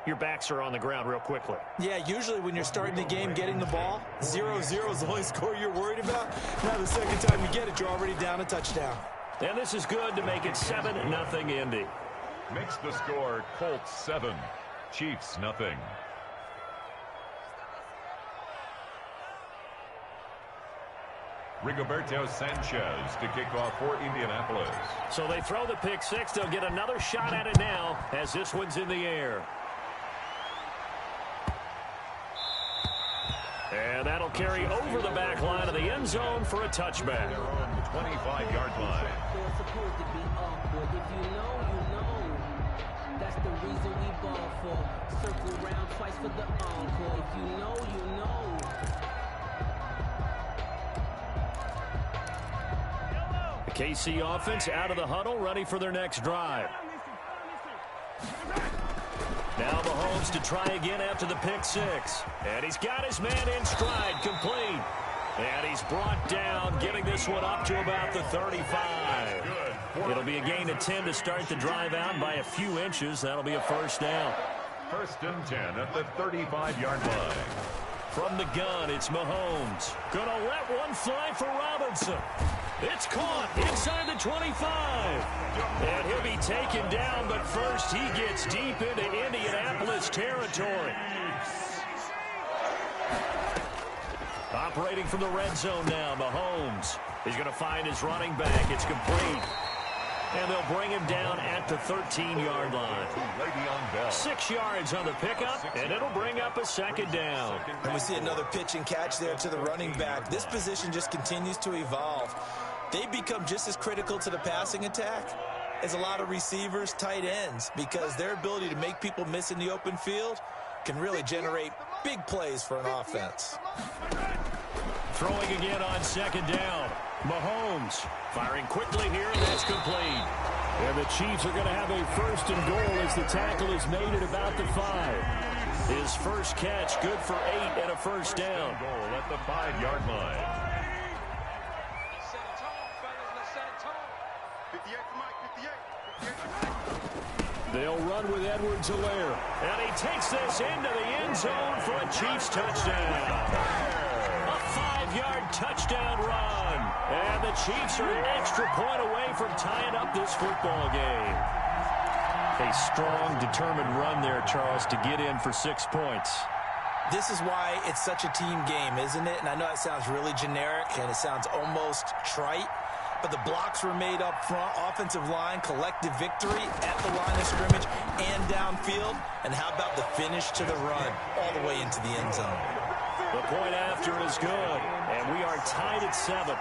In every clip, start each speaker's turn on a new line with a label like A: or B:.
A: Your backs are on the ground real quickly.
B: Yeah, usually when you're starting the game, getting the ball, 0-0 is the only score you're worried about. Now the second time you get it, you're already down a touchdown.
A: And this is good to make it 7-0 Indy.
C: Makes the score Colts 7, Chiefs 0. Rigoberto Sanchez to kick off for Indianapolis.
A: So they throw the pick six. They'll get another shot at it now as this one's in the air. And that'll carry over the back line of the end zone for a touchback.
C: They're on the 25-yard line.
D: That's the reason we ball for. Circle round twice for the encore. If you know, you know.
A: The KC offense out of the huddle, ready for their next drive. Now Mahomes to try again after the pick six. And he's got his man in stride, complete. And he's brought down, getting this one up to about the 35. It'll be a gain of 10 to start the drive out by a few inches. That'll be a first down.
C: 1st and 10 at the 35-yard line.
A: From the gun, it's Mahomes. Gonna let one fly for Robinson. It's caught inside the 25. And he'll be taken down, but first he gets deep into Indianapolis territory. Operating from the red zone now, Mahomes. He's going to find his running back. It's complete. And they'll bring him down at the 13-yard line. 6 yards on the pickup, and it'll bring up a second down.
B: And we see another pitch and catch there to the running back. This position just continues to evolve. They become just as critical to the passing attack as a lot of receivers, tight ends, because their ability to make people miss in the open field can really generate big plays for an offense.
A: Throwing again on second down. Mahomes firing quickly here, and that's complete. And the Chiefs are going to have a 1st and goal as the tackle is made at about the 5. His first catch, good for 8 and a first down.
C: Goal at the 5-yard line.
A: They'll run with Edwards-Helaire. And he takes this into the end zone for a Chiefs touchdown. A 5-yard touchdown run. And the Chiefs are an extra point away from tying up this football game. A strong, determined run there, Charles, to get in for 6 points.
B: This is why it's such a team game, isn't it? And I know it sounds really generic and it sounds almost trite, but the blocks were made up front, offensive line, collective victory at the line of scrimmage and downfield. And how about the finish to the run all the way into the end zone?
A: The point after is good, and we are tied at 7.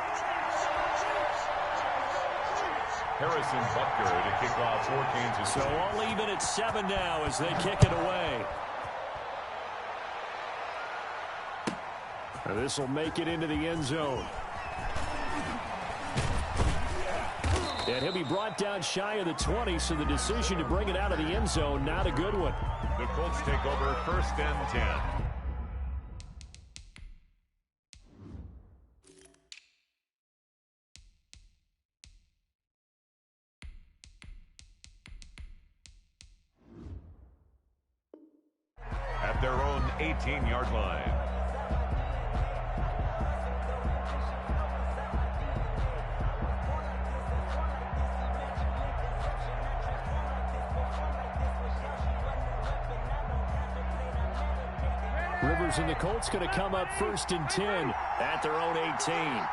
C: Harrison Butker to kick off for Kansas City.
A: So all even at 7 now as they kick it away. And this will make it into the end zone. And he'll be brought down shy of the 20, so the decision to bring it out of the end zone, not a good one.
C: The Colts take over 1st and 10. At their own 18-yard line.
A: Rivers and the Colts going to come up 1st and 10 at their own 18.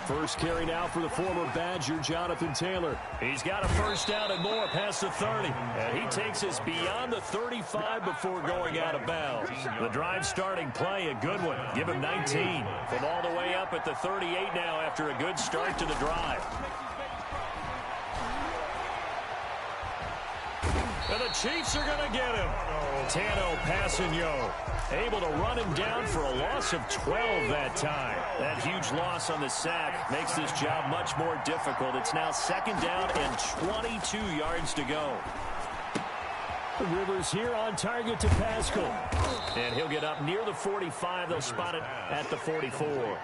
A: First carry now for the former Badger, Jonathan Taylor. He's got a first down and more past the 30. And he takes us beyond the 35 before going out of bounds. The drive starting play, a good one. Give him 19. From all the way up at the 38 now after a good start to the drive. And the Chiefs are going to get him. Tano Passanio able to run him down for a loss of 12 that time. That huge loss on the sack makes this job much more difficult. It's now 2nd down and 22 yards to go. Rivers here on target to Pascal. And he'll get up near the 45. They'll spot it at the 44.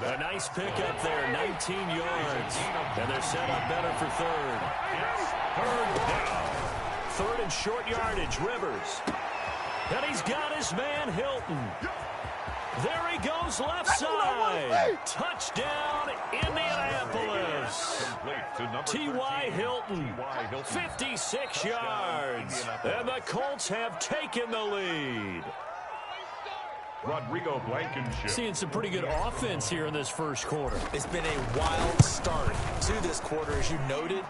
A: A nice pickup there, 19 yards. And they're set up better for 3rd. 3rd down. third and short yardage. Rivers. And he's got his man, Hilton. There he goes, left side. Touchdown, Indianapolis. T.Y. Hilton, 56 yards. And the Colts have taken the lead.
C: Rodrigo Blankenship.
A: Seeing some pretty good offense here in this first quarter.
B: It's been a wild start to this quarter, as you noted.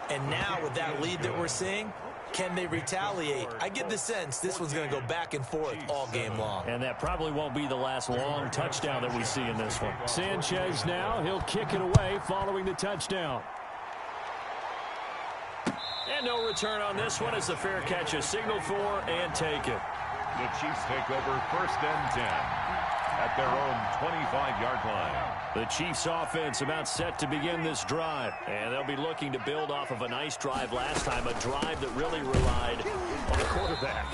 B: And now with that lead that we're seeing, can they retaliate? I get the sense this one's going to go back and forth all game long.
A: And that probably won't be the last long touchdown that we see in this one. Sanchez now, he'll kick it away following the touchdown. And no return on this one as the fair catch is signaled for and taken.
C: The Chiefs take over first and 10 at their own 25-yard line.
A: The Chiefs offense about set to begin this drive. And they'll be looking to build off of a nice drive last time, a drive that really relied on the quarterback.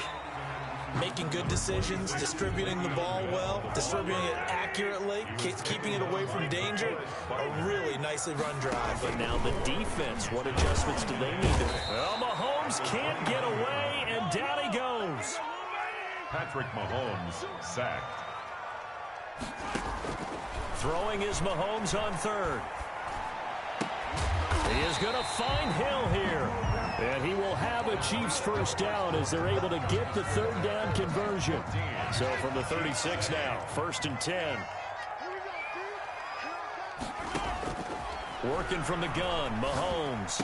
B: Making good decisions, distributing the ball well, distributing it accurately, keeping it away from danger. A really nicely run drive.
A: But now the defense, what adjustments do they need to make? Well, Mahomes can't get away, and down he goes.
C: Patrick Mahomes sacked.
A: Throwing is Mahomes on third. He is going to find Hill here. And he will have a Chiefs first down as they're able to get the third down conversion. So from the 36 now, first and 10. Working from the gun, Mahomes.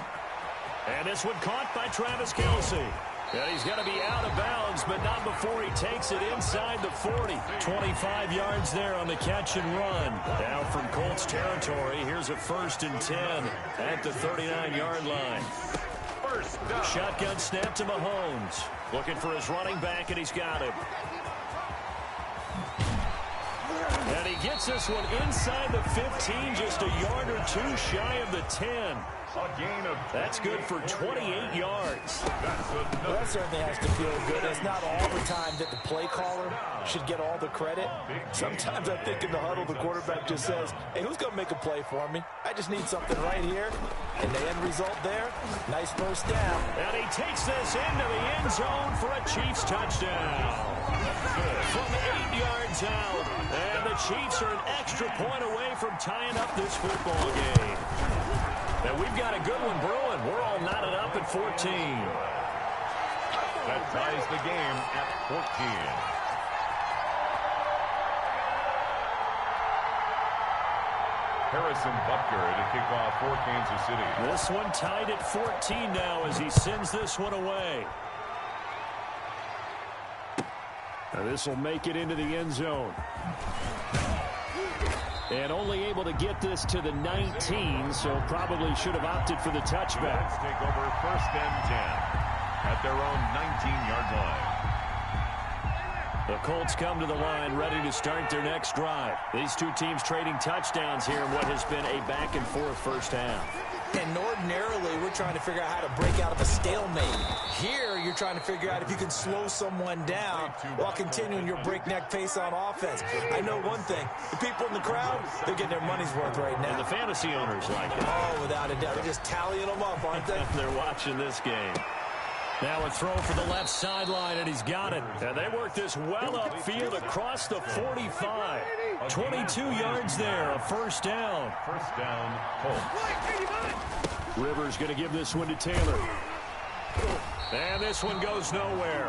A: And this one caught by Travis Kelce. And he's going to be out of bounds, but not before he takes it inside the 40. 25 yards there on the catch and run. Now from Colts territory, here's a first and 10 at the 39-yard line.
C: First down.
A: Shotgun snap to Mahomes. Looking for his running back, and he's got him. And he gets this one inside the 15, just a yard or two shy of the 10.
C: A gain of
A: That's good for 28 yards.
B: Well, that certainly has to feel good. It's not all the time that the play caller should get all the credit. Sometimes I think in the huddle, the quarterback just says, hey, who's going to make a play for me? I just need something right here. And the end result there, nice first down.
A: And he takes this into the end zone for a Chiefs touchdown. From 8 yards out. And the Chiefs are an extra point away from tying up this football game. And we've got a good one brewing. We're all knotted up at 14.
C: that ties the game at 14. Harrison Butker to kick off for Kansas City.
A: This one tied at 14 now as he sends this one away. Now this will make it into the end zone. And only able to get this to the 19, so probably should have opted for the touchback.
C: Let's take over first and 10 at their own 19-yard line.
A: The Colts come to the line ready to start their next drive. These two teams trading touchdowns here in what has been a back-and-forth first half.
B: And ordinarily, we're trying to figure out how to break out of a stalemate. Here, you're trying to figure out if you can slow someone down while continuing your breakneck pace on offense. I know one thing. The people in the crowd, they're getting their money's worth right now.
A: And the fantasy owners like it.
B: Oh, without a doubt. They're just tallying them up, aren't they?
A: They're watching this game. Now a throw for the left sideline, and he's got it. And they work this well upfield across the 45. 22 yards there, a first down.
C: First down, Colts.
A: Rivers going to give this one to Taylor. And this one goes nowhere.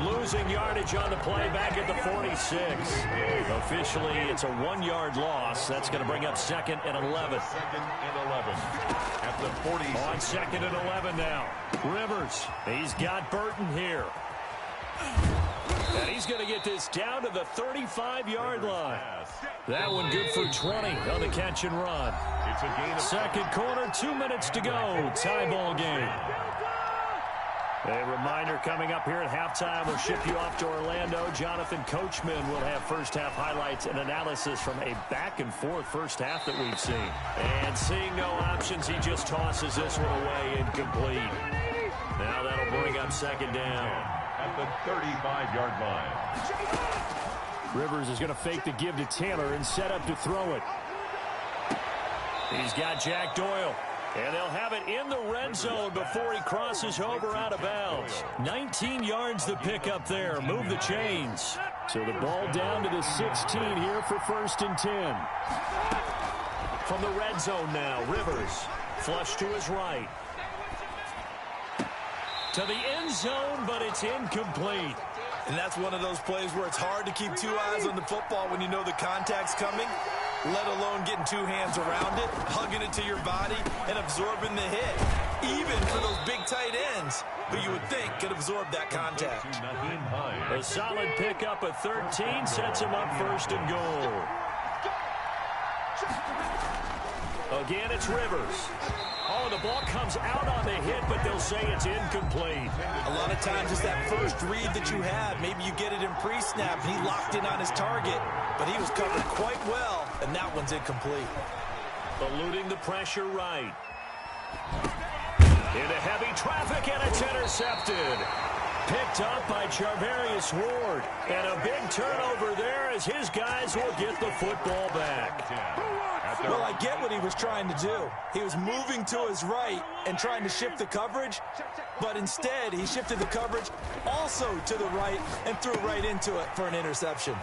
A: Losing yardage on the play back at the 46. Officially, it's a 1-yard loss. That's going to bring up second and 11.
C: Second and 11 at the 40.
A: On second and 11 now. Rivers, he's got Burton here. And he's going to get this down to the 35-yard line. That one good for 20 on the catch and run.
C: It's a gain of
A: Second quarter, 2 minutes to go. Tie ball game. A reminder coming up here at halftime. We'll ship you off to Orlando. Jonathan Coachman will have first half highlights and analysis from a back-and-forth first half that we've seen. And seeing no options, he just tosses this one away incomplete. Now that'll bring up second down.
C: at the 35-yard line.
A: Rivers is going to fake the give to Taylor and set up to throw it. He's got Jack Doyle. And they'll have it in the red zone before he crosses over out of bounds. 19 yards to pick up there. Move the chains. So the ball down to the 16 here for 1st and 10. From the red zone now, Rivers. Flush to his right. To the end zone, but it's incomplete.
B: And that's one of those plays where it's hard to keep 2 eyes on the football when you know the contact's coming, let alone getting 2 hands around it, hugging it to your body, and absorbing the hit. Even for those big tight ends, who you would think could absorb that contact.
A: A solid pickup of 13 sets him up 1st and goal. Again, it's Rivers. Oh, the ball comes out on the hit, but they'll say it's incomplete.
B: A lot of times it's that first read that you have. Maybe you get it in pre-snap, and he locked in on his target, but he was covered quite well, and that one's incomplete.
A: Eluding the pressure right. Into heavy traffic, and it's intercepted. Picked up by Charvarius Ward. And a big turnover there as his guys will get the football back.
B: Well, I get what he was trying to do. He was moving to his right and trying to shift the coverage, but instead he shifted the coverage also to the right and threw right into it for an interception.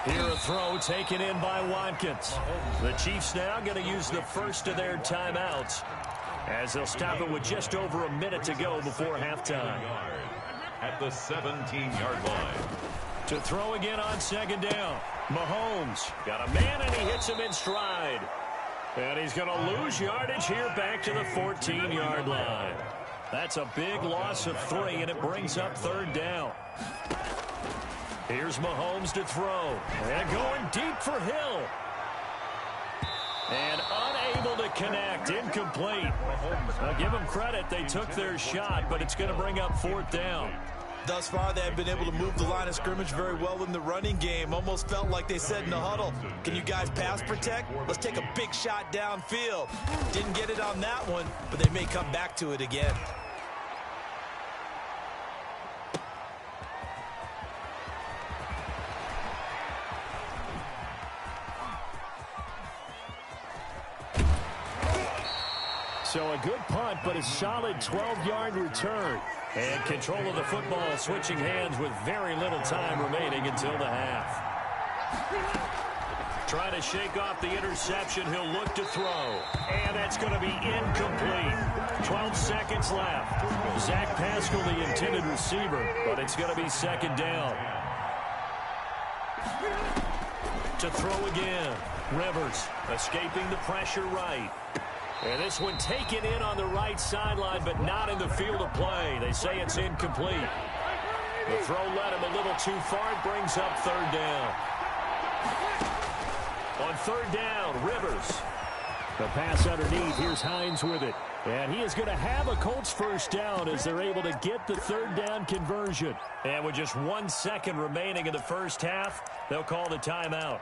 A: Here a throw taken in by Watkins. The Chiefs now going to use the first of their timeouts as they'll stop it with just over a minute to go before halftime.
C: At the 17-yard line.
A: To throw again on 2nd down. Mahomes got a man and he hits him in stride. And he's going to lose yardage here back to the 14-yard line. That's a big loss of 3, and it brings up 3rd down. Here's Mahomes to throw. And going deep for Hill. And unable to connect. Incomplete. I'll give them credit. They took their shot, but it's going to bring up 4th down.
B: Thus far, they have been able to move the line of scrimmage very well in the running game. Almost felt like they said in the huddle, can you guys pass protect? Let's take a big shot downfield. Didn't get it on that one, but they may come back to it again.
A: So a good punt, but a solid 12-yard return. And control of the football switching hands with very little time remaining until the half. Trying to shake off the interception. He'll look to throw. And that's going to be incomplete. 12 seconds left. Zach Pascal, the intended receiver, but it's going to be 2nd down. To throw again. Rivers escaping the pressure right. And this one taken in on the right sideline, but not in the field of play. They say it's incomplete. The throw led him a little too far. It brings up 3rd down. On 3rd down, Rivers. The pass underneath. Here's Hines with it. And he is going to have a Colts 1st down as they're able to get the 3rd down conversion. And with just 1 second remaining in the first half, they'll call the timeout.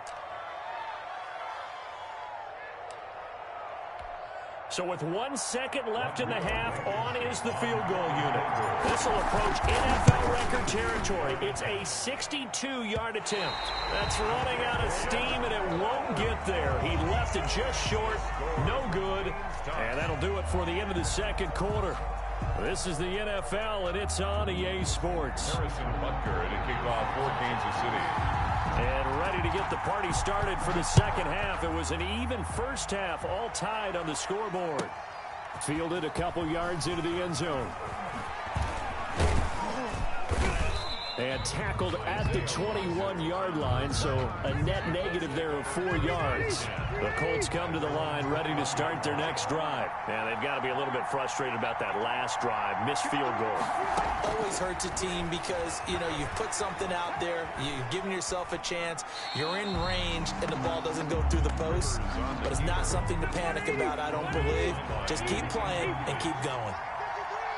A: So with 1 second left in the half, on is the field goal unit. This will approach NFL record territory. It's a 62-yard attempt. That's running out of steam, and it won't get there. He left it just short. No good. And that'll do it for the end of the 2nd quarter. This is the NFL, and it's on EA Sports.
C: Harrison Butker to kick off for Kansas City.
A: And ready to get the party started for the 2nd half. It was an even first half, all tied on the scoreboard. Fielded a couple yards into the end zone. And tackled at the 21-yard line, so a net negative there of 4 yards. The Colts come to the line ready to start their next drive. And they've got to be a little bit frustrated about that last drive, missed field goal.
B: Always hurts a team because, you know, you've put something out there, you've given yourself a chance, you're in range, and the ball doesn't go through the posts. But it's not something to panic about, I don't believe. Just keep playing and keep going.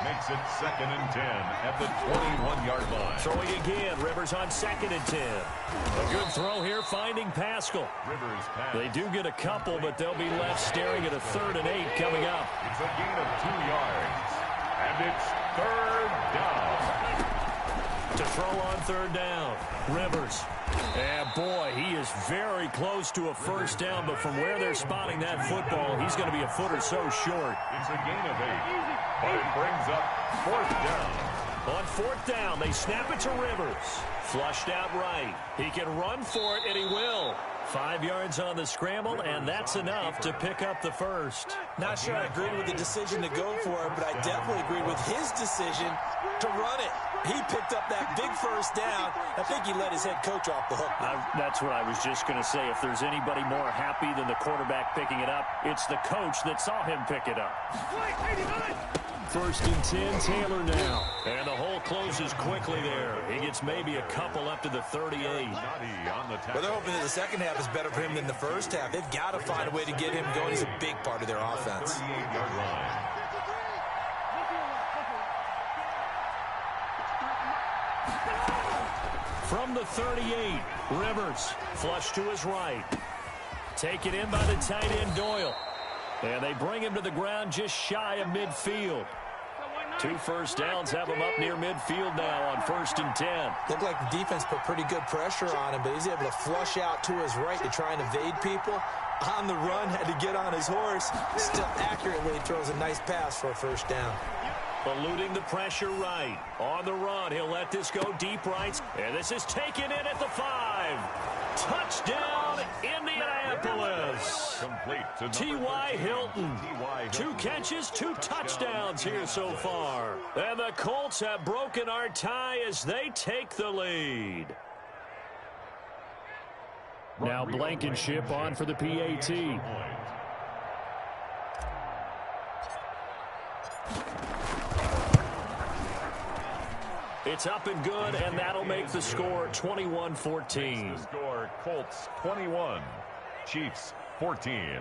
C: Makes it 2nd and 10 at the 21-yard line.
A: Throwing again, Rivers on 2nd and 10. A good throw here, finding Pascal.
C: Rivers pass.
A: They do get a couple, but they'll be left staring at a 3rd and 8 coming up.
C: It's a gain of 2 yards. And it's 3rd down.
A: To throw on 3rd down, Rivers And boy, he is very close to a first down, but from where they're spotting that football, he's going to be a foot or so short.
C: It's a gain of 8, but it brings up 4th down.
A: On 4th down, they snap it to Rivers. Flushed out right. He can run for it, and he will. 5 yards on the scramble, and that's enough to pick up the first.
B: Not sure I agreed with the decision to go for it, but I definitely agreed with his decision to run it. He picked up that big first down. I think he let his head coach off the hook.
A: That's what I was just going to say. If there's anybody more happy than the quarterback picking it up, it's the coach that saw him pick it up. 1st and 10, Taylor now. And the hole closes quickly there. He gets maybe a couple up to the 38.
B: Well, they're hoping that the second half is better for him than the first half. They've got to find a way to get him going. He's a big part of their offense.
A: From the 38, Rivers flush to his right. Taken in by the tight end Doyle. And they bring him to the ground just shy of midfield. 2 first downs have him up near midfield now on 1st and 10.
B: Looked like the defense put pretty good pressure on him, but he's able to flush out to his right to try and evade people. On the run, had to get on his horse. Still accurately throws a nice pass for a first down.
A: Eluding the pressure right. On the run, he'll let this go deep right. And this is taken in at the 5. Touchdown, Indianapolis. T.Y. Hilton. 2 catches, 2 touchdowns here so far. And the Colts have broken our tie as they take the lead. Now Blankenship on for the PAT. It's up and good, and that'll make the score 21-14.
C: The score, Colts 21, Chiefs 14.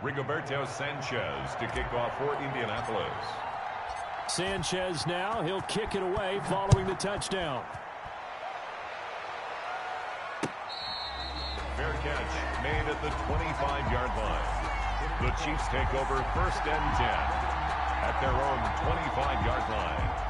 C: Rigoberto Sanchez to kick off for Indianapolis.
A: Sanchez now, he'll kick it away following the touchdown.
C: Fair catch made at the 25-yard line. The Chiefs take over 1st and 10 at their own 25-yard line.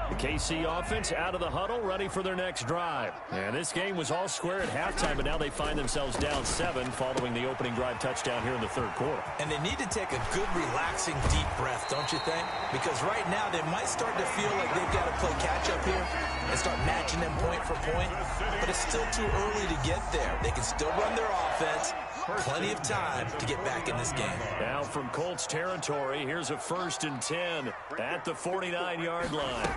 A: The KC offense out of the huddle, ready for their next drive. And this game was all square at halftime, but now they find themselves down 7 following the opening drive touchdown here in the 3rd quarter.
B: And they need to take a good, relaxing, deep breath, don't you think? Because right now they might start to feel like they've got to play catch-up here and start matching them point for point. But it's still too early to get there. They can still run their offense. Plenty of time to get back in this game.
A: Now from Colts territory, here's a 1st and 10 at the 49-yard line.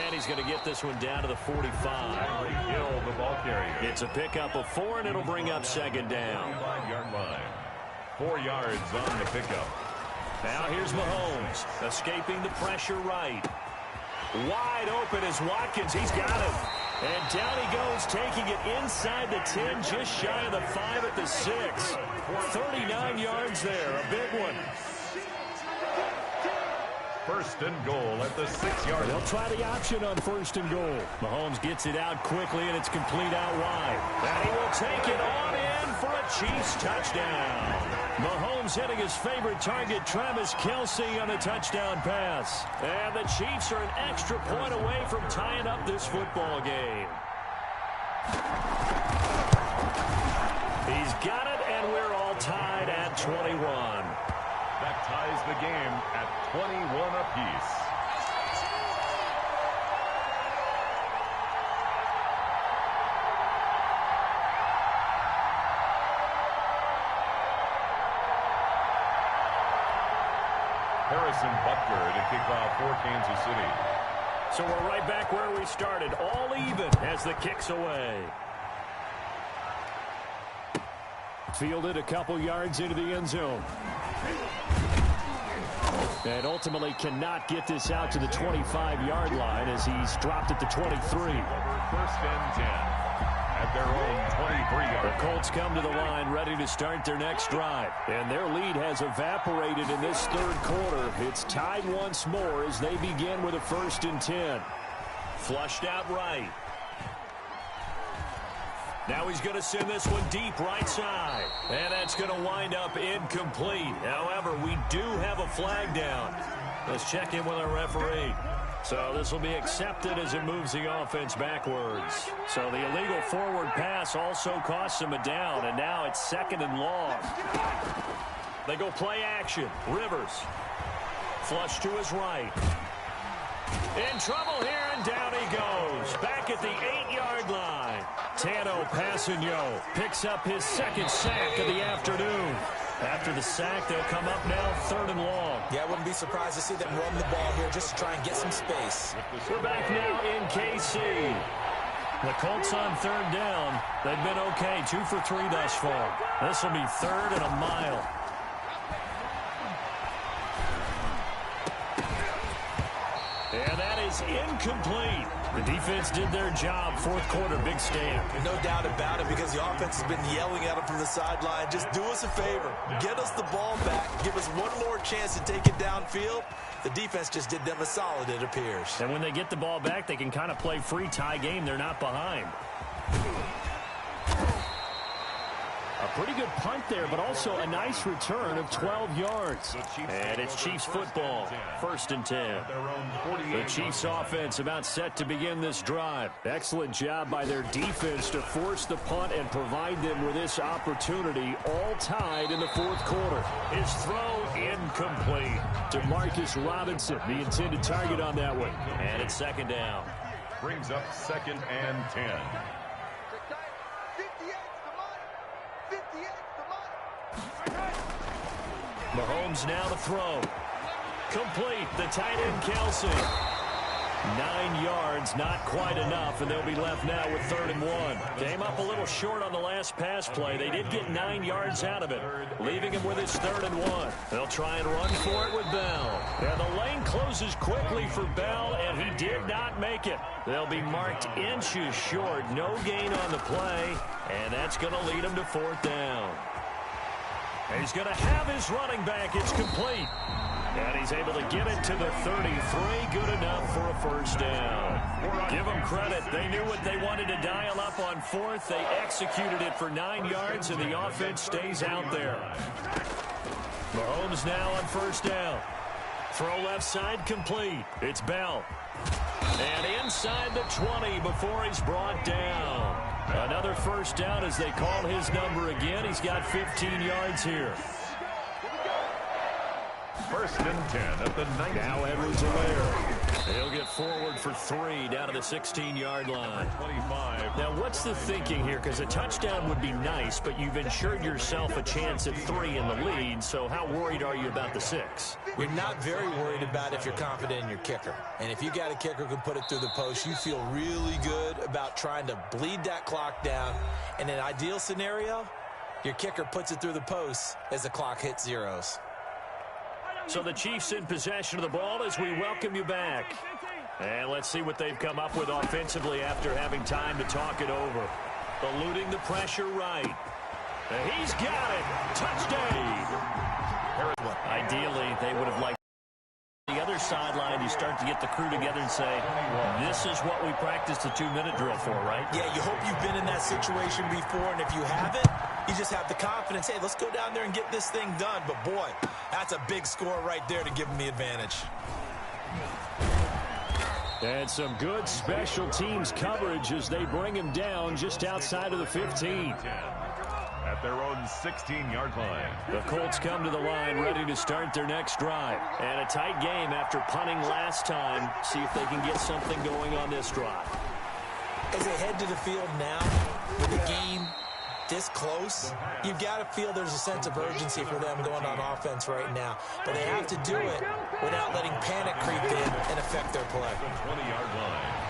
A: And he's going to get this one down to the 45.
C: Hill, the ball carrier.
A: It's a pickup of 4, and it'll bring up 2nd down.
C: 5-yard line. 4 yards on the pickup.
A: Now here's Mahomes, escaping the pressure right. Wide open is Watkins. He's got it. And down he goes, taking it inside the 10, just shy of the 5 at the 6. 39 yards there, a big one.
C: 1st and goal at the 6-yard line.
A: They'll try the option on 1st and goal. Mahomes gets it out quickly, and it's complete out wide. And he will take it on in for a Chiefs touchdown. Mahomes hitting his favorite target, Travis Kelce, on a touchdown pass. And the Chiefs are an extra point away from tying up this football game. He's got it, and we're all tied at 21.
C: That ties the game at 21 apiece. Harrison Butker to kick off for Kansas City.
A: So we're right back where we started, all even as the kick's away. Fielded a couple yards into the end zone. And ultimately cannot get this out to the 25-yard line as he's dropped at the 23.
C: 1st and 10 at their own 23-yard line.
A: The Colts come to the line ready to start their next drive. And their lead has evaporated in this 3rd quarter. It's tied once more as they begin with a 1st and 10. Flushed out right. Now he's going to send this one deep right side. And that's going to wind up incomplete. However, we do have a flag down. Let's check in with our referee. So this will be accepted as it moves the offense backwards. So the illegal forward pass also costs him a down, and now it's 2nd and long. They go play action. Rivers. Flush to his right. In trouble here, and down he goes. Back at the 8-yard line. Tano Passanio picks up his 2nd sack of the afternoon. After the sack, they'll come up now 3rd and long.
B: Yeah, I wouldn't be surprised to see them run the ball here just to try and get some space.
A: We're back now in KC. The Colts on 3rd down. They've been okay, 2 for 3 thus far. This will be 3rd and a mile. And that is incomplete. The defense did their job. 4th quarter, big stand.
B: No doubt about it, because the offense has been yelling at them from the sideline. Just do us a favor. Get us the ball back. Give us one more chance to take it downfield. The defense just did them a solid, it appears.
A: And when they get the ball back, they can kind of play free tie game. They're not behind. A pretty good punt there, but also a nice return of 12 yards. And it's Chiefs football, 1st and 10. The Chiefs offense about set to begin this drive. Excellent job by their defense to force the punt and provide them with this opportunity, all tied in the 4th quarter. His throw incomplete to Marcus Robinson, the intended target on that one. And it's 2nd down.
C: Brings up 2nd and 10.
A: Mahomes now to throw. Complete. The tight end, Kelsey. 9 yards, not quite enough, and they'll be left now with 3rd and 1. Came up a little short on the last pass play. They did get 9 yards out of it, leaving him with his 3rd and 1. They'll try and run for it with Bell. And the lane closes quickly for Bell, and he did not make it. They'll be marked inches short. No gain on the play, and that's going to lead him to 4th down. He's going to have his running back. It's complete. And he's able to get it to the 33. Good enough for a 1st down. Give them credit. They knew what they wanted to dial up on 4th. They executed it for 9 yards, and the offense stays out there. Mahomes now on 1st down. Throw left side complete. It's Bell. And inside the 20 before he's brought down. Another 1st down as they call his number again. He's got 15 yards here.
C: 1st and 10 at the 19.
A: Now Edwards-Helaire. He'll get forward for 3 down to the 16-yard line.
C: 25.
A: Now, what's the thinking here? Because a touchdown would be nice, but you've ensured yourself a chance at 3 in the lead. So how worried are you about the 6?
B: You're not very worried about if you're confident in your kicker. And if you got a kicker who can put it through the post, you feel really good about trying to bleed that clock down. In an ideal scenario, your kicker puts it through the post as the clock hits zeros.
A: So the Chiefs in possession of the ball as we welcome you back. And let's see what they've come up with offensively after having time to talk it over. Eluding the pressure right. And he's got it. Touchdown. Ideally, they would have liked the other sideline. You start to get the crew together and say, this is what we practiced the 2-minute drill for, right?
B: Yeah, you hope you've been in that situation before, and if you haven't, you just have the confidence, hey, let's go down there and get this thing done. But, boy, that's a big score right there to give them the advantage.
A: And some good special teams coverage as they bring him down just outside of the 15.
C: At their own 16-yard line.
A: The Colts come to the line ready to start their next drive. And a tight game after punting last time. See if they can get something going on this drive.
B: As they head to the field now, with the game this close, you've got to feel there's a sense of urgency for them going on offense right now. But they have to do it without letting panic creep in and affect their play.
C: 20-yard line.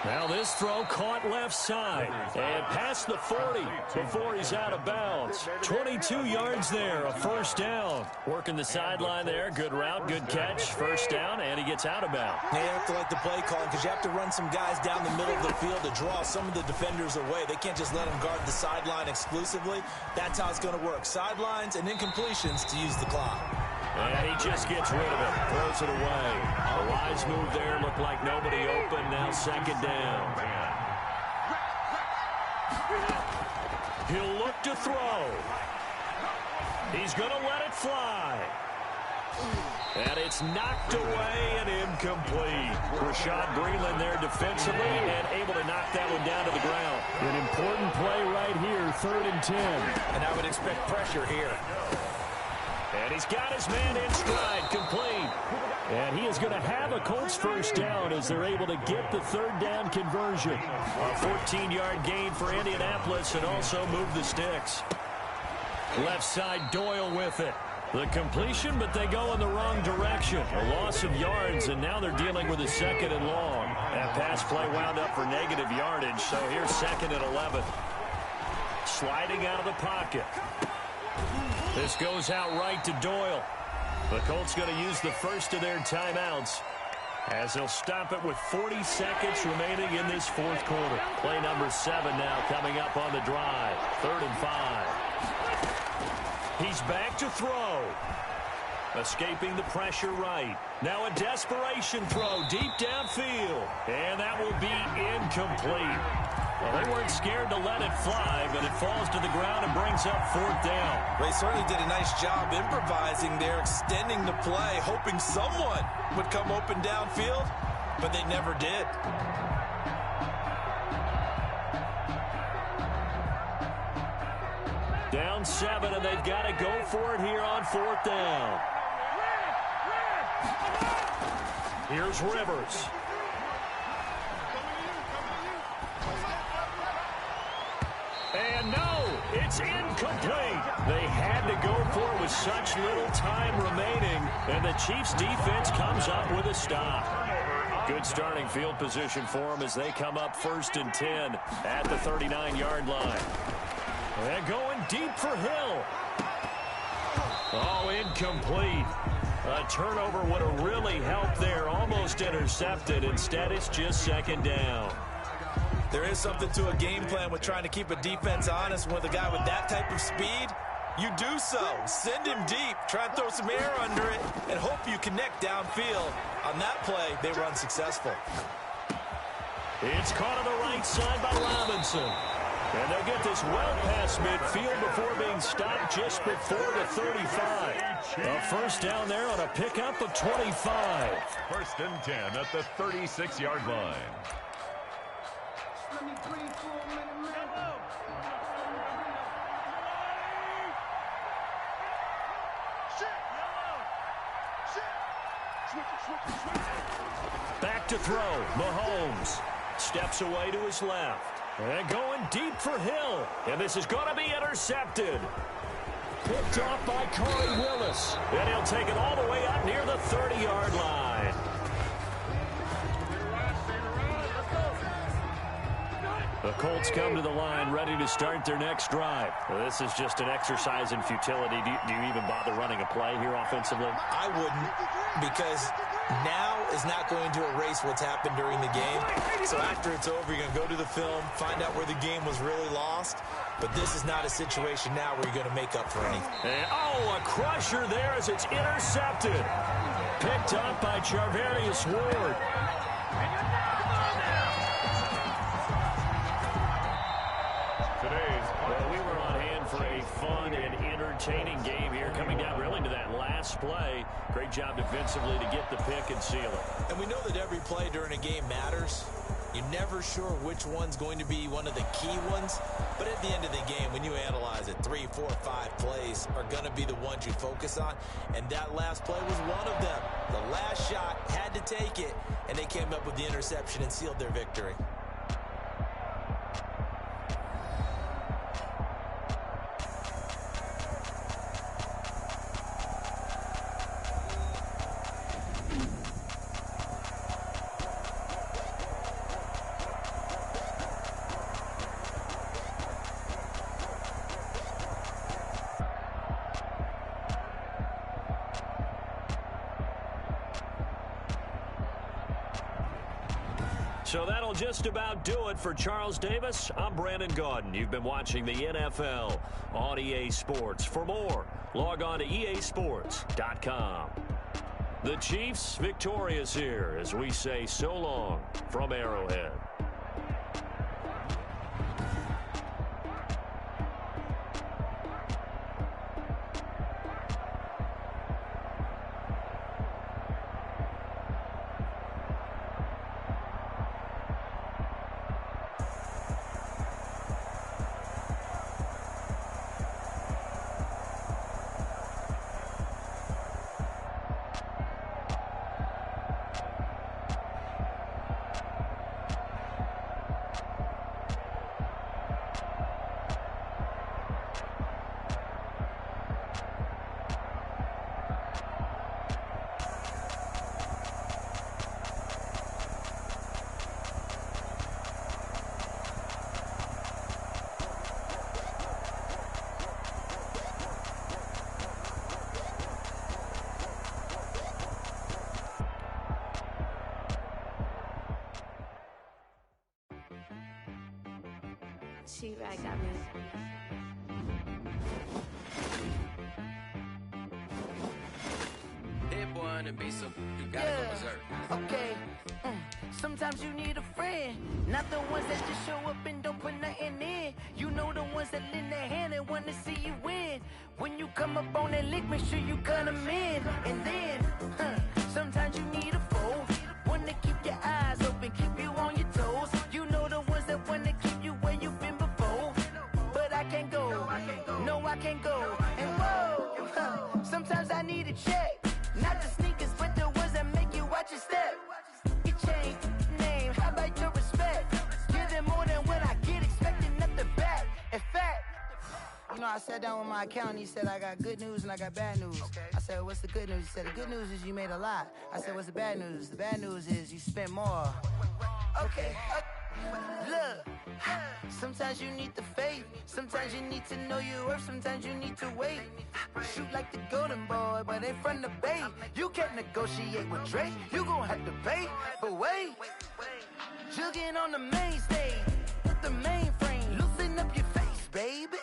A: Now this throw caught left side and past the 40 before he's out of bounds. 22 yards there, a 1st down. Working the sideline there, good route, good catch, 1st down, and he gets out of bounds.
B: They have to like the play calling because you have to run some guys down the middle of the field to draw some of the defenders away. They can't just let them guard the sideline exclusively. That's how it's going to work. Sidelines and incompletions to use the clock.
A: And he just gets rid of it, throws it away. A wise move there, looked like nobody open, now 2nd down. He'll look to throw. He's going to let it fly. And it's knocked away and incomplete. Rashad Breeland there defensively and able to knock that one down to the ground.
E: An important play right here, 3rd and 10.
B: And I would expect pressure here.
A: And he's got his man in stride, complete.
E: And he is going to have a Colts first down as they're able to get the 3rd down conversion.
A: A 14-yard gain for Indianapolis and also move the sticks. Left side, Doyle with it. The completion, but they go in the wrong direction. A loss of yards, and now they're dealing with a 2nd and long. That pass play wound up for negative yardage, so here's 2nd and 11. Sliding out of the pocket. This goes out right to Doyle. The Colts going to use the first of their timeouts as they'll stop it with 40 seconds remaining in this 4th quarter. Play number 7 now coming up on the drive. 3rd and 5. He's back to throw. Escaping the pressure right. Now a desperation throw deep downfield. And that will be incomplete. Well, they weren't scared to let it fly, but it falls to the ground and brings up 4th down.
B: They certainly did a nice job improvising there, extending the play, hoping someone would come open downfield, but they never did.
A: Down 7, and they've got to go for it here on 4th down. Here's Rivers. And no, it's incomplete. They had to go for it with such little time remaining, and the Chiefs defense comes up with a stop. Good starting field position for them as they come up 1st and 10 at the 39-yard line. And going deep for Hill. Oh, incomplete. A turnover would have really helped there. Almost intercepted. Instead, it's just 2nd down.
B: There is something to a game plan with trying to keep a defense honest. With a guy with that type of speed, you do so. Send him deep. Try and throw some air under it and hope you connect downfield. On that play, they were unsuccessful.
A: It's caught on the right side by Robinson. And they'll get this well past midfield before being stopped just before the 35. A first down there on a pickup of 25.
C: 1st and 10 at the 36-yard line.
A: Back to throw. Mahomes steps away to his left. And going deep for Hill. And this is going to be intercepted. Picked off by Corey Willis. And he'll take it all the way up near the 30-yard line. The Colts come to the line ready to start their next drive. Well, this is just an exercise in futility. Do you even bother running a play here offensively?
B: I wouldn't, because now is not going to erase what's happened during the game. So after it's over, you're going to go to the film, find out where the game was really lost. But this is not a situation now where you're going to make up for anything.
A: And, oh, a crusher there as it's intercepted. Picked up by Charvarius Ward. Well, we were on hand for a fun and entertaining game here, coming down really to that last play. Great job defensively to get the pick and seal it.
B: And we know that every play during a game matters. You're never sure which one's going to be one of the key ones. But at the end of the game, when you analyze it, 3, 4, 5 plays are going to be the ones you focus on. And that last play was one of them. The last shot had to take it, and they came up with the interception and sealed their victory.
A: So that'll just about do it for Charles Davis. I'm Brandon Gaudin. You've been watching the NFL on EA Sports. For more, log on to easports.com. The Chiefs victorious here as we say so long from Arrowhead.
F: T-Rag got me.
G: Hit boy on the beat, so you gotta go berserk.
H: Okay. Sometimes you need a friend, not the ones that just show up and don't put nothing in. You know the ones that lend their hand and want to see you win. When you come up on that lick, make sure you cut them in. And then, sometimes you need a foe, one to keep your eyes open, keep you on your toes. You know the ones that want to keep you where you've been before. But I can't go, no I can't go. And whoa, sometimes I need a check. Not the sneakers, but the ones that make you watch your step. Your chain, name, how about your respect? Give them more than what I get, expecting nothing back. In fact, you know, I sat down with my accountant, he said, I got good news and I got bad news. I said, what's the good news? He said, the good news is you made a lot. I said, what's the bad news? The bad news is you spent more. Okay, look, sometimes you need the faith, sometimes you need to know your worth, sometimes you need to wait. Shoot like the golden boy, but in front of Bay. You can't negotiate with Drake, you gon' have to pay. But wait, jugging on the main stage, with the mainframe, loosen up your face, baby.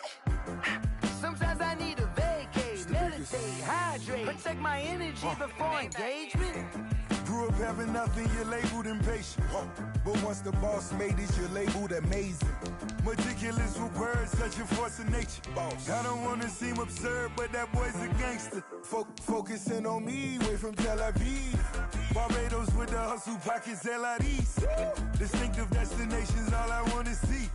H: Sometimes I need a vacate, meditate, hydrate, protect my energy before engagement.
I: Grew up having nothing, you're labeled impatient. But once the boss made it, you're labeled amazing. Meticulous with words, such a force of nature. I don't wanna seem absurd, but that boy's a gangster. Focusing on me, way from Tel Aviv. Barbados with the hustle pockets, LIDs. Distinctive destinations, all I wanna see.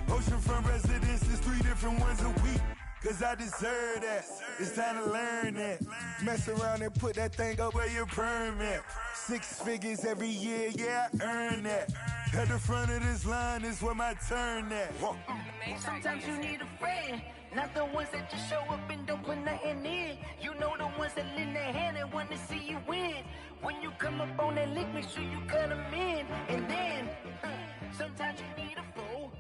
I: Oceanfront residences, 3 different ones a week. Cause I deserve that, it's time to learn that. Mess around and put that thing up where your permit. 6 figures every year, yeah, I earn that. At the front of this line is where my turn at.
H: Sometimes you need a friend, not the ones that just show up and don't put nothing in. You know the ones that lend their hand and want to see you win. When you come up on that lick, make sure you cut them in. And then, sometimes you need a foe.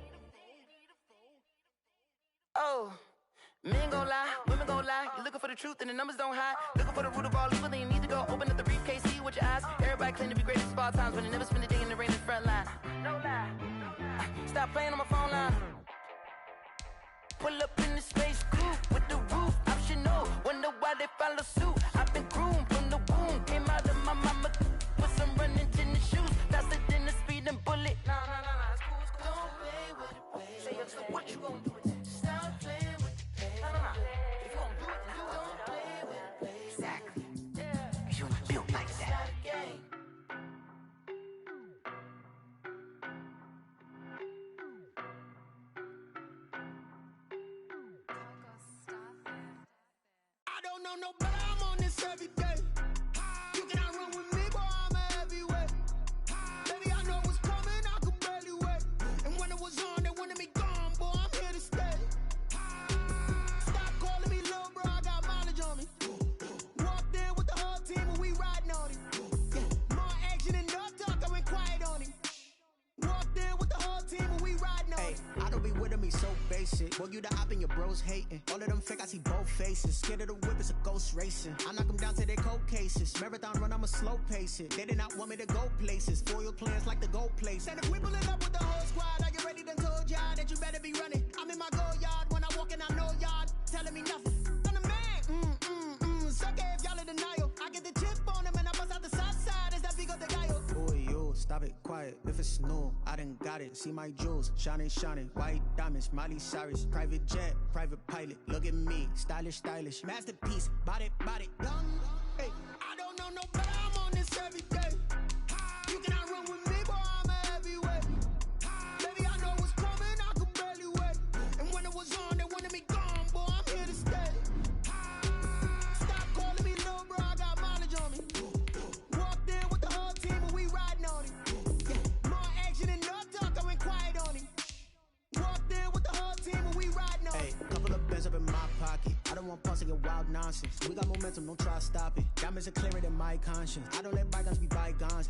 H: Oh. Men gon' lie, women gon' lie. You're looking for the truth and the numbers don't hide. Looking for the root of all evil, then you need to go open up the briefcase, see with your eyes. Everybody claim to be greatest of all times, but they never spend a day in the rain in the front line. No lie. Stop playing on my phone line. Pull up in the space coupe with the roof optional. Wonder why they follow suit. I've been groomed from the womb. Came out of my mama with some running tennis shoes. Faster than the speeding bullet. Nah, it's cool, it's cool. Don't play with it, baby. Say yo, so what you gon' do with it? Stop playing with it. If you gon' do it, then you don't play with it, baby. Exactly. Cause you ain't built like that.
J: I don't know no better, I'm on this every day. You cannot run with me, boy, I'm a heavyweight. Baby, I know what's coming, I could barely wait. And when it was on, they wanted me gone, boy, I'm here to stay. Stop calling me little bro, I got mileage on me. Walked in with the whole team and we riding on him. Yeah. More action and no talk, I went quiet on him. Walked in with the whole team and we riding on him.
K: I don't be with me so basic. Boy, you the op and your bros hating. All of them fake, I see both faces. Scared of the whip, it's a ghost racing. I knock them down to their cold cases. Marathon run, I'ma slow pace it. They did not want me to go places. Foil plans like the go place.
J: And if we pulling up with the whole squad, are you ready? Done told y'all that you better be running. I'm in my go yard when I walk in, I know y'all telling me nothing. I'm the man, suck it if y'all in denial. I get the chip on him and I bust out the south side. Is that Vigo the guy?
K: Boy, yo, stop it, quiet. If it's new, I done got it. See my jewels, shining, white diamonds, Miley Cyrus, private jet, private pilot. Look at me, stylish, masterpiece, body, done.
J: Hey, I don't know no better, I'm on this every day. You cannot run with me, boy, I'm a heavyweight. Baby, I know what's coming, I could barely wait. And when it was on, they wanted me gone, boy, I'm here to stay. Stop calling me little bro, I got mileage on me. Walked in with the whole team and we riding on him. Yeah. More action and no talk, I went quiet on him. Walked in with the whole team and we riding on him.
K: Hey, couple of bands up in my pocket. I don't want punks to get wild nonsense. We got momentum, don't try to stop it. Diamonds are clearer than my conscience. I don't let bygones be bygones.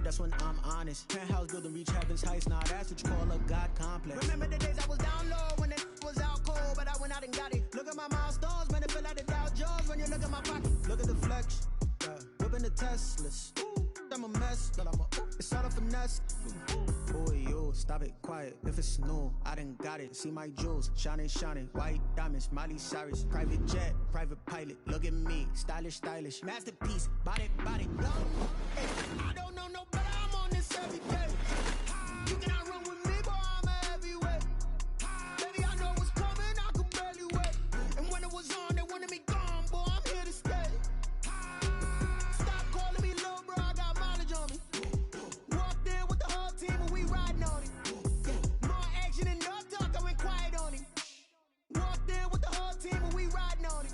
K: That's when I'm honest. Penthouse building reach heaven's heights. Nah, that's what you call a God complex.
J: Remember the days I was down low when it was out cold, but I went out and got it. Look at my milestones, man, it feel like the Dow Jones when you look at my pocket.
K: Look at the flex, whipping the Teslas. I'm a mess, but it's all a finesse. Boy, yo, stop it, quiet. If it's new, I done got it. See my jewels, shining, shining. White diamonds, Miley Cyrus. Private jet, private pilot. Look at me, stylish, stylish. Masterpiece, body, body.
J: I don't know no better, I'm on this every day. You cannot run with me, boy, I'm a heavyweight. Baby, I know what's coming, I could barely wait. And when it was on, they wanted me gone, boy, I'm here to stay. Stop calling me low, bro, I got mileage on me. Walked in with the whole team and we riding on it. More action and no talk, I went quiet on it. Walked in with the whole team and we riding on it.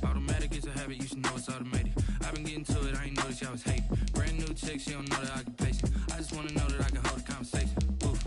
F: Automatic is a habit, you should know it's automated. I've been getting to it, I ain't noticed y'all was hating. Brand new chick, she don't know the occupation. I just wanna know that I can hold a conversation. Oof,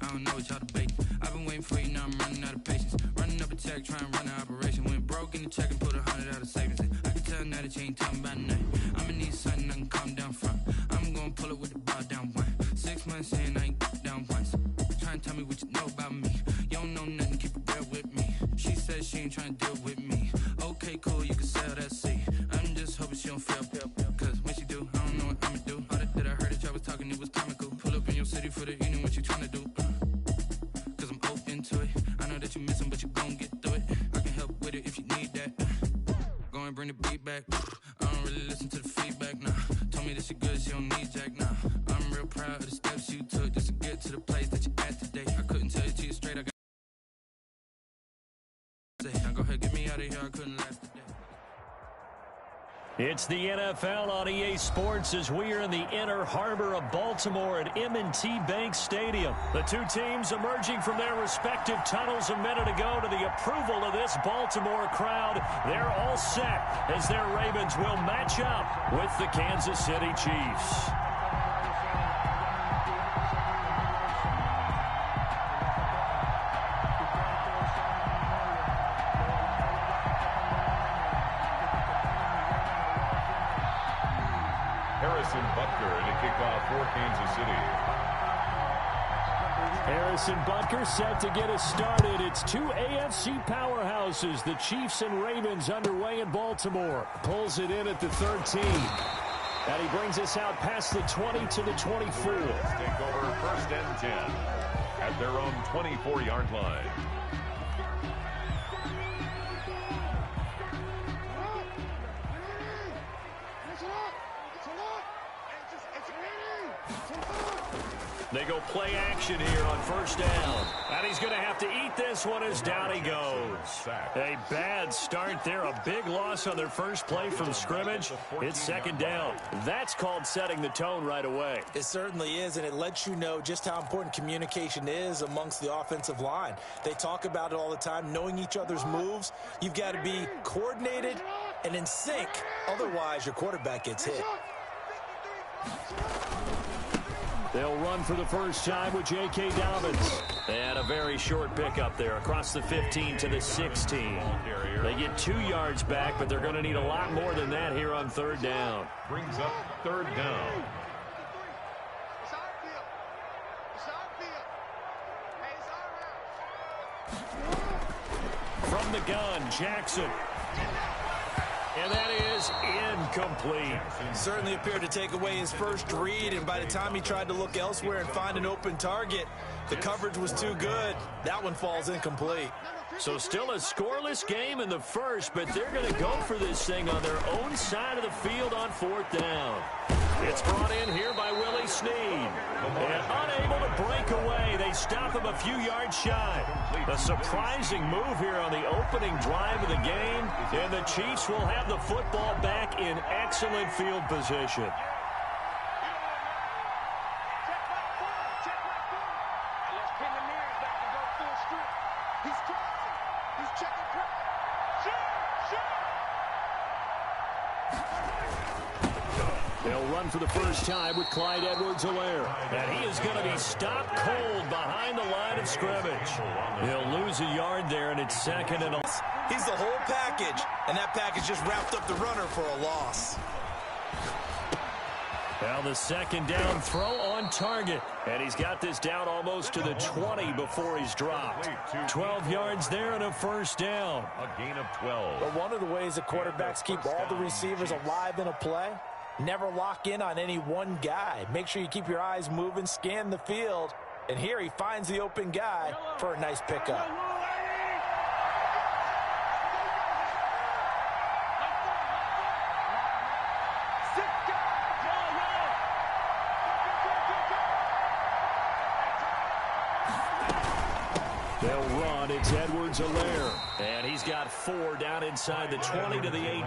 F: I don't know what y'all debating. I've been waiting for you, now I'm running out of patience. Running up a check, trying to run an operation. Went broke in the check and put 100 out of savings. I can tell now that you ain't talking about nothing. I'ma need something I can calm down from. I'm gonna pull it with the bar down one. 6 months in, I ain't down once. Trying to tell me what you know about me. You don't know nothing, keep it real with me. She said she ain't trying to deal with me. Okay, cool, you can sell that seat. I'm just hoping she don't fail. Cause when she do, I don't know what I'ma do. All that I heard that y'all was talking, it was comical. Pull up in your city for the evening, what you trying to do? Cause I'm open to it. I know that you missing, but you gon' get through it. I can help with it if you need that. Go and bring the beat back. I don't really listen to the feedback, nah. Told me that she good, she don't need jack, nah. I'm real proud of the steps you took just to get to the place that you're at today. I couldn't tell you to you straight, I got now go ahead, get me out of here, I couldn't last today.
E: It's the NFL on EA Sports as we are in the inner harbor of Baltimore at M&T Bank Stadium. The two teams emerging from their respective tunnels a minute ago to the approval of this Baltimore crowd. They're all set as their Ravens will match up with the Kansas City Chiefs.
C: Butker to kick off for Kansas City.
E: Harrison Butker set to get us started. It's two AFC powerhouses, the Chiefs and Ravens, underway in Baltimore. Pulls it in at the 13. And he brings us out past the 20 to the 24.
C: Take over first and 10 at their own 24-yard line.
E: They go play action here on first down. And he's going to have to eat this one as down he goes. A bad start there. A big loss on their first play from scrimmage. It's second down. That's called setting the tone right away.
B: It certainly is, and it lets you know just how important communication is amongst the offensive line. They talk about it all the time, knowing each other's moves. You've got to be coordinated and in sync. Otherwise, your quarterback gets hit.
E: They'll run for the first time with J.K. Dobbins. And a very short pickup there across the 15 to the 16. They get 2 yards back, but they're going to need a lot more than that here on third down.
C: Brings up third down.
E: From the gun, Jackson. And that is incomplete.
B: Certainly appeared to take away his first read, and by the time he tried to look elsewhere and find an open target, the coverage was too good. That one falls incomplete.
E: So still a scoreless game in the first, but they're going to go for this thing on their own side of the field on fourth down. It's brought in here by Willie Snead. And unable to break away, they stop him a few yards shy. A surprising move here on the opening drive of the game, and the Chiefs will have the football back in excellent field position. They'll run for the first time with Clyde Edwards-Helaire. And he is going to be stopped cold behind the line of scrimmage. He'll lose a yard there, and it's second and
B: He's the whole package, and that package just wrapped up the runner for a loss.
E: Well, the second down throw on target. And he's got this down almost to the 20 before he's dropped. 12 yards there and a first down.
C: A gain of 12.
B: But one of the ways the quarterbacks keep all the receivers alive in a play, never lock in on any one guy. Make sure you keep your eyes moving, scan the field. And here he finds the open guy for a nice pickup.
E: They'll run. It's Edwards-Helaire. And he's got 4 down inside the 20 to the 18.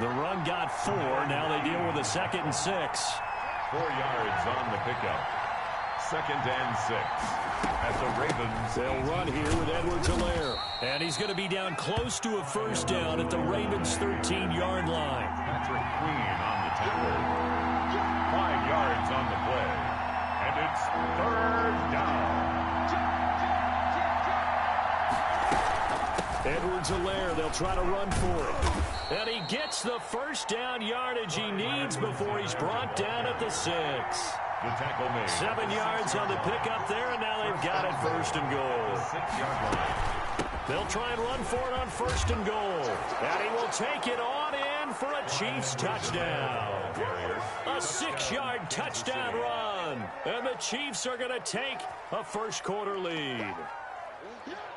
E: The run got 4. Now they deal with a 2nd and 6.
C: 4 yards on the pickup. 2nd and 6. At the Ravens.
E: They'll run here with Edwards-Helaire. And he's going to be down close to a first down at the Ravens' 13-yard line.
C: Patrick Queen on the tackle. 5 yards on the play. And it's 3rd down.
E: Edwards-Helaire, they'll try to run for it. And he gets the first down yardage he needs before he's brought down at the 6.
C: The tackle made.
E: 7 yards on the pickup there, and now they've got it 1st and goal.
C: 6-yard line.
E: They'll try and run for it on 1st and goal. And he will take it on in for a Chiefs touchdown. A 6-yard touchdown run. And the Chiefs are going to take a first-quarter lead.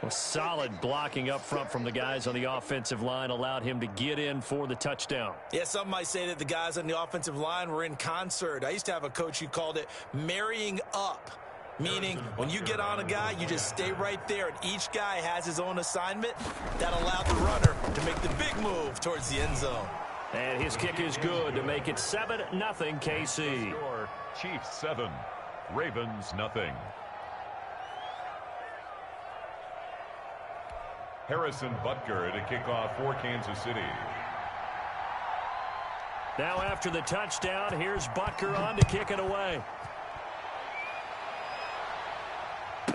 E: Well, solid blocking up front from the guys on the offensive line allowed him to get in for the touchdown.
B: Yeah, some might say that the guys on the offensive line were in concert. I used to have a coach who called it marrying up, meaning when you get on a guy, you just stay right there, and each guy has his own assignment. That allowed the runner to make the big move towards the end zone.
E: And his kick is good to make it 7-0 KC.
C: Score, Chiefs 7, Ravens nothing. Harrison Butker to kick off for Kansas City.
E: Now after the touchdown, here's Butker on to kick it away.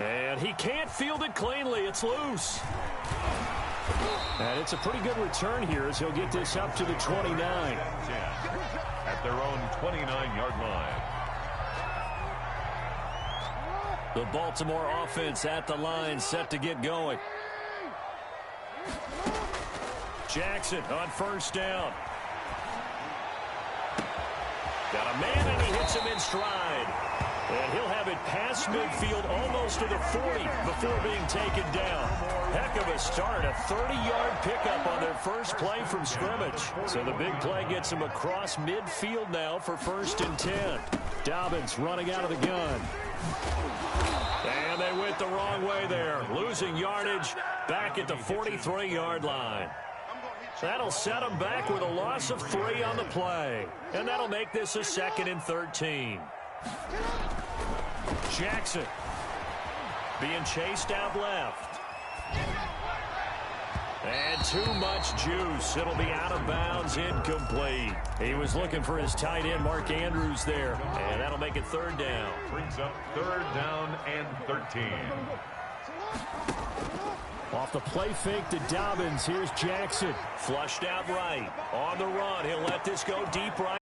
E: And he can't field it cleanly. It's loose. And it's a pretty good return here as he'll get this up to the 29.
C: At their own 29-yard line.
E: The Baltimore offense at the line, set to get going. Jackson on 1st down. Got a man, and he hits him in stride. And he'll have it past midfield almost to the 40 before being taken down. Heck of a start, a 30-yard pickup on their first play from scrimmage. So the big play gets him across midfield now for 1st and 10. Dobbins running out of the gun. And they went the wrong way there, losing yardage back at the 43-yard line. That'll set them back with a loss of 3 on the play. And that'll make this a 2nd and 13. Jackson being chased out left. And too much juice. It'll be out of bounds, incomplete. He was looking for his tight end, Mark Andrews, there. And that'll make it 3rd down.
C: Brings up 3rd down and 13.
E: Off the play fake to Dobbins, here's Jackson. Flushed out right. On the run, he'll let this go deep right.